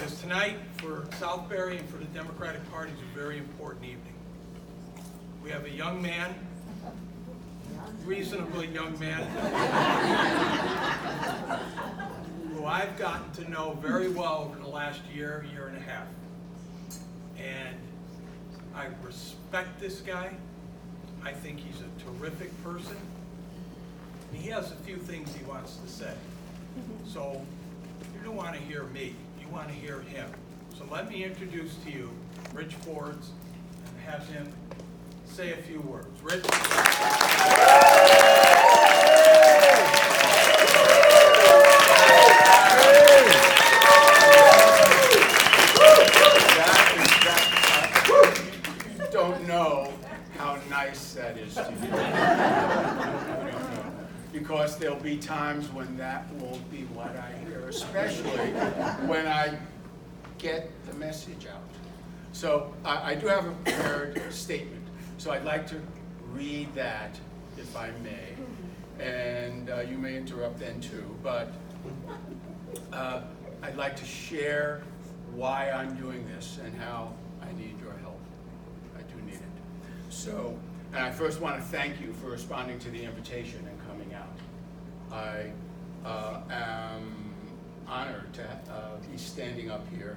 because tonight for Southbury and for the Democratic Party is a very important evening. We have a young man, reasonably young man, who I've gotten to know very well over the last year and a half. And I respect this guy. I think he's a terrific person. He has a few things he wants to say. So you don't want to hear me, you want to hear him. So let me introduce to you Rich Fords and have him say a few words. Rich. You don't know how nice that is to you. Because there'll be times when that won't be what I hear, especially when I get the message out. So I do have a prepared statement. So I'd like to read that, if I may. And you may interrupt then too. But I'd like to share why I'm doing this and how I need your help. I do need it. So, and I first want to thank you for responding to the invitation and coming out. I am honored to be standing up here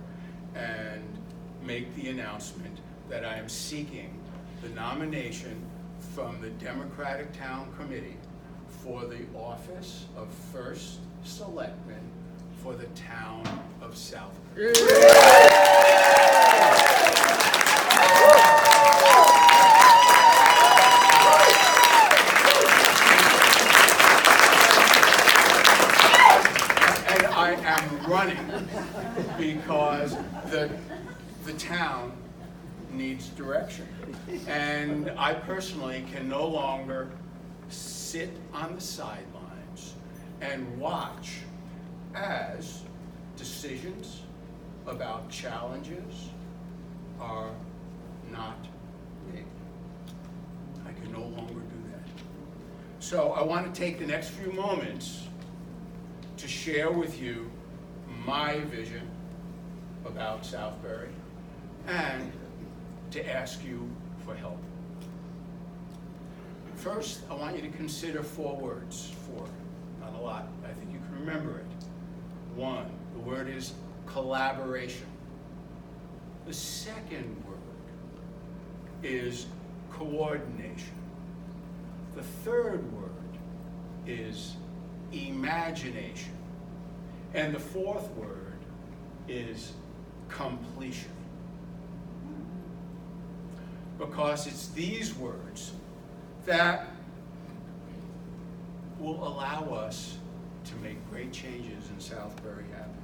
and make the announcement that I am seeking the nomination from the Democratic Town Committee for the office of First Selectman for the town of Southbury. And I am running because the town needs direction. And I personally can no longer sit on the sidelines and watch as decisions about challenges are not made. I can no longer do that. So I want to take the next few moments to share with you my vision about Southbury and to ask you for help. First, I want you to consider 4 words. 4, not a lot. I think you can remember it. 1, the word is collaboration. The second word is coordination. The third word is imagination. And the fourth word is completion. Because it's these words that will allow us to make great changes in Southbury happen.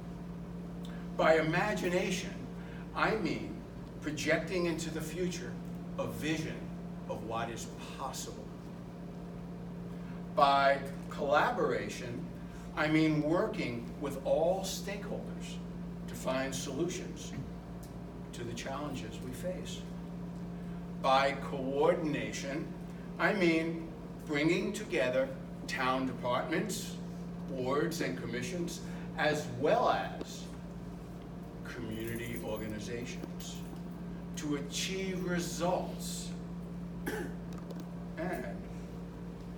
By imagination, I mean projecting into the future a vision of what is possible. By collaboration, I mean working with all stakeholders to find solutions to the challenges we face. By coordination, I mean bringing together town departments, boards and commissions, as well as community organizations to achieve results. And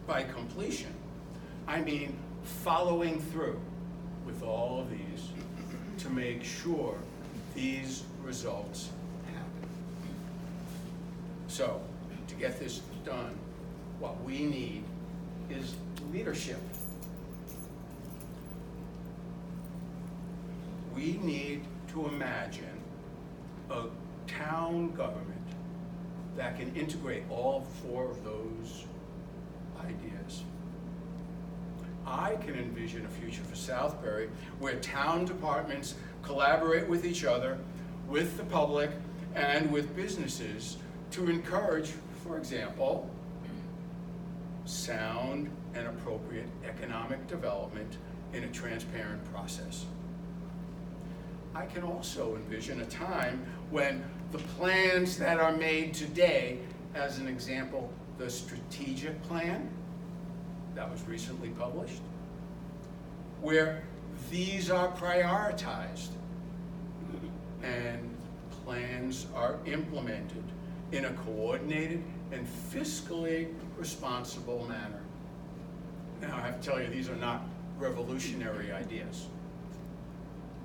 by completion, I mean following through with all of these to make sure these results happen. So, to get this done, what we need is leadership. We need to imagine a town government that can integrate all 4 of those ideas. I can envision a future for Southbury where town departments collaborate with each other, with the public, and with businesses to encourage, for example, sound and appropriate economic development in a transparent process. I can also envision a time when the plans that are made today, as an example, the strategic plan that was recently published, where these are prioritized plans are implemented in a coordinated and fiscally responsible manner. Now, I have to tell you, these are not revolutionary ideas.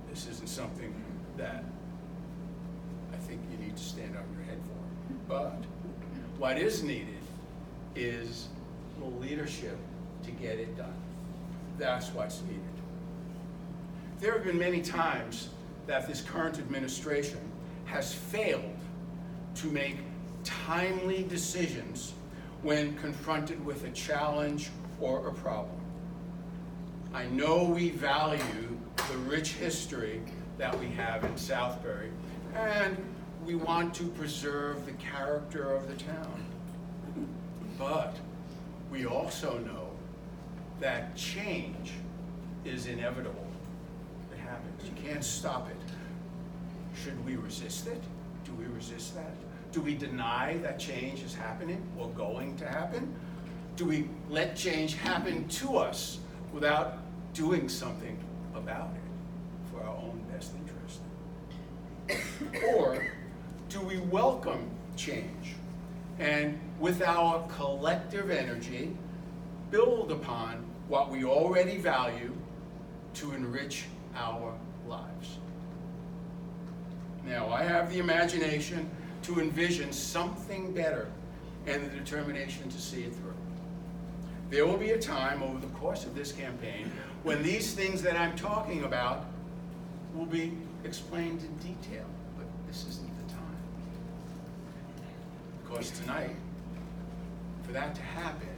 This isn't something that I think you need to stand on your head for. But what is needed is the leadership to get it done. That's what's needed. There have been many times that this current administration has failed to make timely decisions when confronted with a challenge or a problem. I know we value the rich history that we have in Southbury, and we want to preserve the character of the town. But we also know that change is inevitable. It happens. You can't stop it. Should we resist it? Do we resist that? Do we deny that change is happening or going to happen? Do we let change happen to us without doing something about it for our own best interest? Or do we welcome change and with our collective energy build upon what we already value to enrich our lives? Now, I have the imagination to envision something better and the determination to see it through. There will be a time over the course of this campaign when these things that I'm talking about will be explained in detail, but this isn't the time. Because tonight, for that to happen,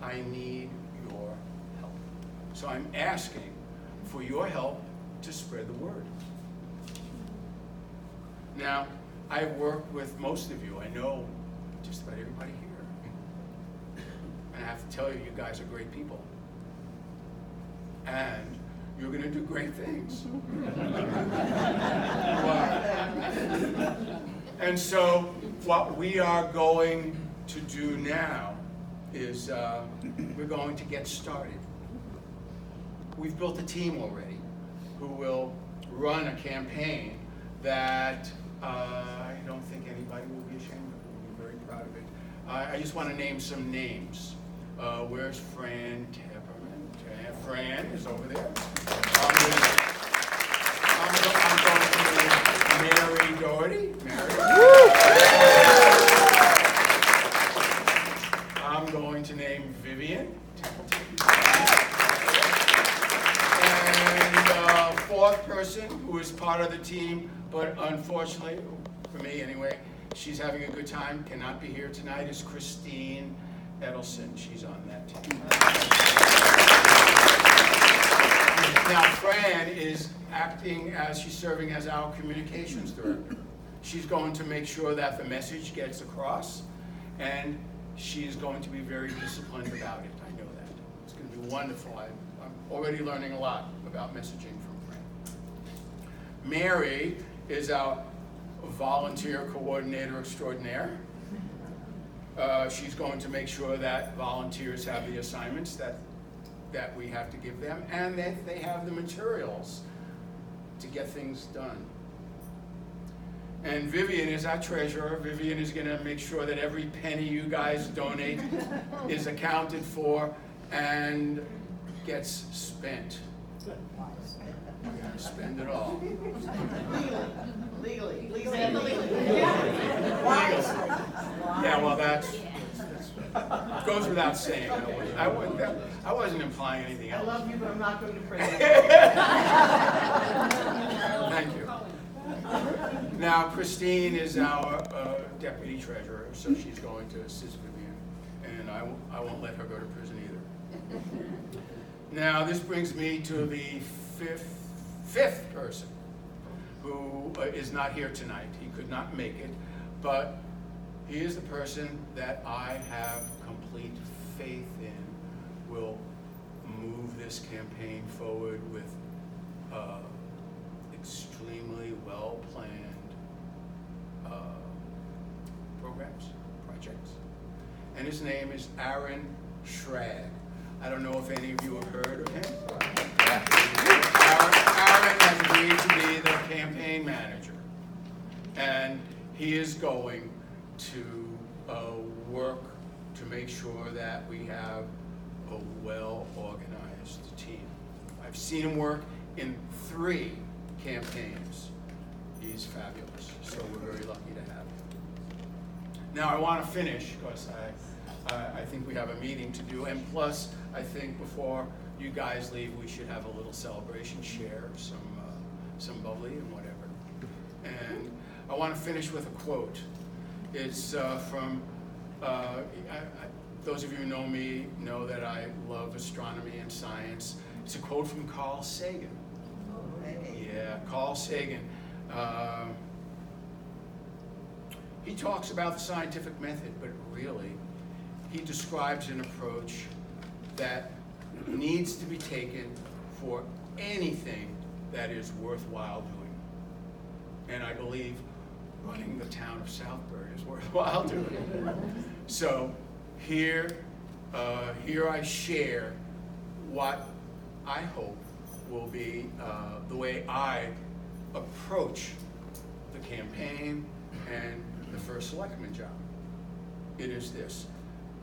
I need your help. So I'm asking for your help to spread the word. Now, I've worked with most of you. I know just about everybody here. And I have to tell you, you guys are great people. And you're going to do great things. And so what we are going to do now is we're going to get started. We've built a team already who will run a campaign that I don't think anybody will be ashamed of. We'll be very proud of it. I just want to name some names. Where's Fran Tepperman? Fran is over there. I'm going to name Mary Doherty. Mary. I'm going to name Vivian. And fourth person who is part of the team, but unfortunately, for me anyway, she's having a good time, cannot be here tonight, is Christine Edelson. She's on that team. Now, Fran is acting as, she's serving as our communications director. She's going to make sure that the message gets across, and she's going to be very disciplined about it. I know that. It's going to be wonderful. I'm already learning a lot about messaging from Fran. Mary is our volunteer coordinator extraordinaire. She's going to make sure that volunteers have the assignments that we have to give them, and that they have the materials to get things done. And Vivian is our treasurer. Vivian is going to make sure that every penny you guys donate is accounted for and gets spent. We're going to spend it all. Legally. Yeah, well, that's goes without saying. I wasn't implying anything I else. love you, but I'm not going to prison. Thank you. Now, Christine is our deputy treasurer, so she's going to assist Vivian, and I won't let her go to prison either. Now, this brings me to the fifth person who is not here tonight. He could not make it, but he is the person that I have complete faith in will move this campaign forward with extremely well-planned programs, projects. And his name is Aaron Schrag. I don't know if any of you have heard of him. Aaron has agreed to be the campaign manager. And he is going to work to make sure that we have a well-organized team. I've seen him work in 3 campaigns. He's fabulous, so we're very lucky to have him. Now I want to finish, because I think we have a meeting to do, and plus I think before you guys leave we should have a little celebration, share some bubbly and whatever. And I want to finish with a quote. It's from, those of you who know me know that I love astronomy and science. It's a quote from Carl Sagan. Yeah, Carl Sagan. He talks about the scientific method, but really, he describes an approach that needs to be taken for anything that is worthwhile doing. And I believe running the town of Southbury is worthwhile doing. So here I share what I hope will be the way I approach the campaign and the First Selectman job. It is this,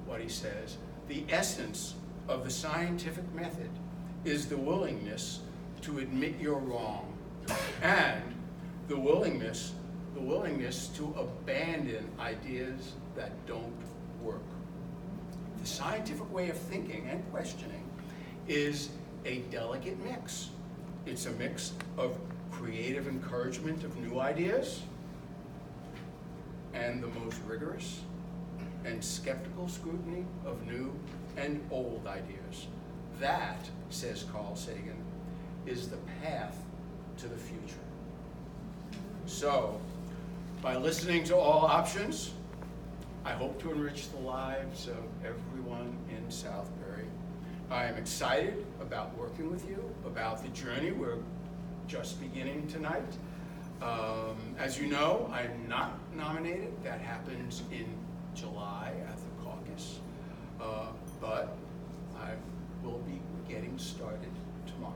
what he says: the essence of the scientific method is the willingness to admit you're wrong, and the willingness to abandon ideas that don't work. The scientific way of thinking and questioning is a delicate mix. It's a mix of creative encouragement of new ideas and the most rigorous and skeptical scrutiny of new and old ideas. That, says Carl Sagan, is the path to the future. So, by listening to all options, I hope to enrich the lives of everyone in Southbury. I am excited about working with you, about the journey we're just beginning tonight. As you know, I'm not nominated. That happens in July at the caucus. But I will be getting started tomorrow.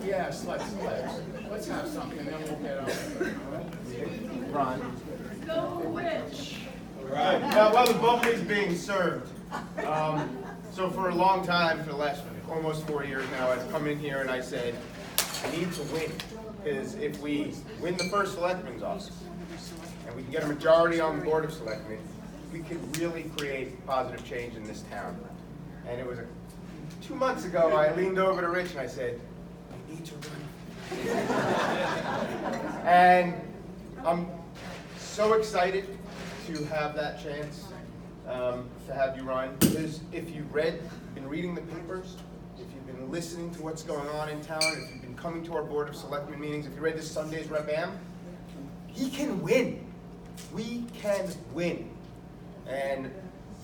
Yes, let's have something and then we'll get on. Ron. Go Rich! All right. While the bubbly's being served, so for a long time, for the last almost 4 years now, I've come in here and I said, I need to win. Because if we win the First Selectman's office, and we can get a majority on the Board of Selectmen, we could really create positive change in this town. And it was 2 months ago, I leaned over to Rich and I said, I need to run. And I'm so excited to have that chance to have you run. Because if you've been reading the papers, if you've been listening to what's going on in town, if you've been coming to our Board of Selectmen meetings, if you read this Sunday's Rep Am, he can win. We can win. And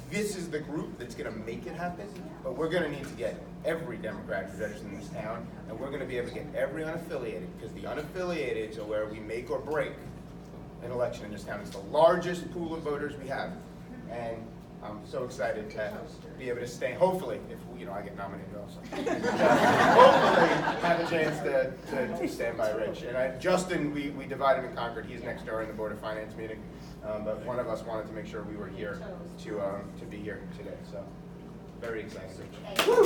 this is the group that's going to make it happen, but we're going to need to get every Democrat who's registered in this town, and we're going to be able to get every unaffiliated, because the unaffiliated are where we make or break an election in this town. It's the largest pool of voters we have, and I'm so excited to be able to stay, hopefully, if I get nominated also, hopefully have a chance to stand by Rich. And Justin, we divided and conquered. He's next door in the Board of Finance meeting, but one of us wanted to make sure we were here to be here today. So very excited. Woo!